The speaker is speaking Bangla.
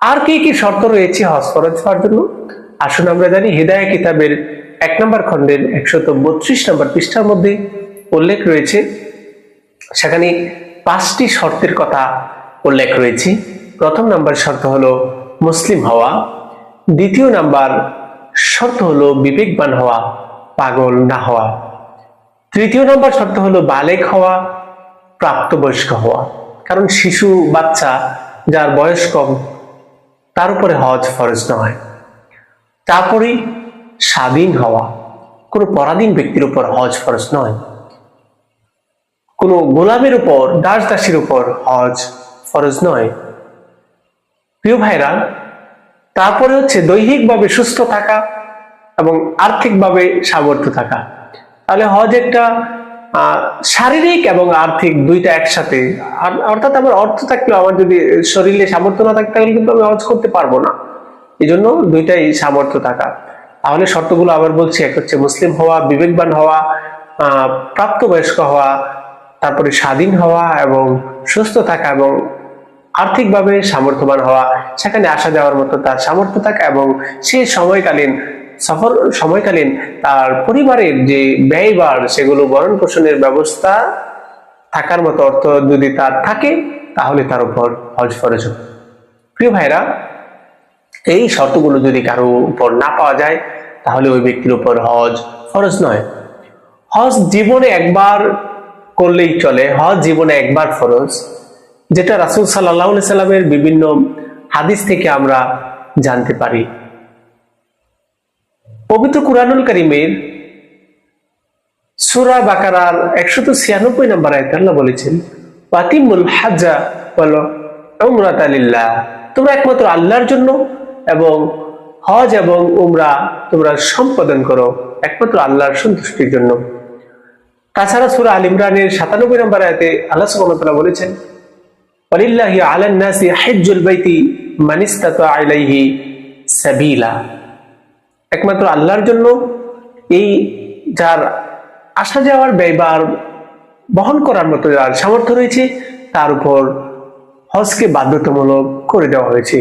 আর কি কি শর্ত রয়েছে হজ ফরজ হওয়ার জন্য? আসুন আমরা জানি। হিদায়া কিতাবের 1 নম্বর খণ্ডের 132 নম্বর পৃষ্ঠার মধ্যে উল্লেখ রয়েছে। সেখানে 5টি শর্তের কথা উল্লেখ রয়েছে। প্রথম নাম্বার শর্ত হলো মুসলিম হওয়া, দ্বিতীয় নাম্বার শর্ত হলো বিবেকবান হওয়া, পাগল না হওয়া, তৃতীয় নাম্বার শর্ত হলো বালেগ হওয়া, প্রাপ্তবয়স্ক হওয়া। কারণ শিশু বাচ্চা যার বয়স কম তার উপরে হজ ফরজ নয়। তারপরে স্বাধীন হওয়া, কোনো পরাধীন ব্যক্তির উপর হজ ফরজ নয়, কোনো গোলামের উপর, দাস দাসীর উপর হজ ফরজ নয়। প্রিয় ভাইরা, তারপরে হচ্ছে দৈহিকভাবে সুস্থ থাকা এবং আর্থিকভাবে সামর্থ্য থাকা। তাহলে হজ একটা শারীরিক এবং আর্থিক দুইটা একসাথে। অর্থাৎ আমার অর্থ থাকলেও আমার যদি শরীরে সামর্থ্য না থাকে তাহলে কিন্তু আমি হজ করতে পারবো না। এই জন্য দুইটাই সামর্থ্য থাকা। তাহলে শর্তগুলো আবার বলছি, এক হচ্ছে মুসলিম হওয়া, বিবেকবান হওয়া, প্রাপ্তবয়স্ক হওয়া, তারপরে স্বাধীন হওয়া এবং সুস্থ থাকা এবং আর্থিকভাবে সামর্থ্যবান হওয়া, সেখানে আসা যাওয়ার মতো তার সামর্থ্য থাকা এবং সে সময়কালীন তার পরিবারের যে ব্যয়ভার সেগুলো ভরণ পোষণের ব্যবস্থা থাকার মতো অর্থ যদি তার থাকে তাহলে তার উপর হজ ফরজ হবে। প্রিয় ভাইরা, এই শর্তগুলো যদি কারো উপর না পাওয়া যায় তাহলে ওই ব্যক্তির উপর হজ ফরজ নয়। হজ জীবনে একবার করলেই চলে, হজ জীবনে একবার ফরজ, যেটা রাসূল সাল্লাল্লাহু আলাইহি সাল্লামের বিভিন্ন হাদিস থেকে আমরা জানতে পারি। পবিত্র কুরআনুল কারীমের সূরা বাকারার 196 নম্বর আয়াতে আল্লাহ বলেছেন, ওয়াতিমুল হাজ্জা ওয়াল উমরাতা লিল্লাহ, তোমরা একমাত্র আল্লাহর জন্য এবং হজ এবং উমরা তোমরা সম্পাদন করো একমাত্র আল্লাহর সন্তুষ্টির জন্য। তাছাড়া সূরা আল ইমরানের 97 নম্বর আয়াতে আল্লাহ সুবহানাহু ওয়া তাআলা বলেছেন, ওয়ালিল্লাহি আলান নাসি হিজ্জুল বাইতি মান ইসতাতা ইলাইহি সাবিলা, একমাত্র আল্লাহর জন্য এই যার আসা যাওয়ার ব্যয়ভার বহন করার মতো যার সামর্থ্য রয়েছে তার উপর হজকে বাধ্যতামূলক করে দেওয়া হয়েছে।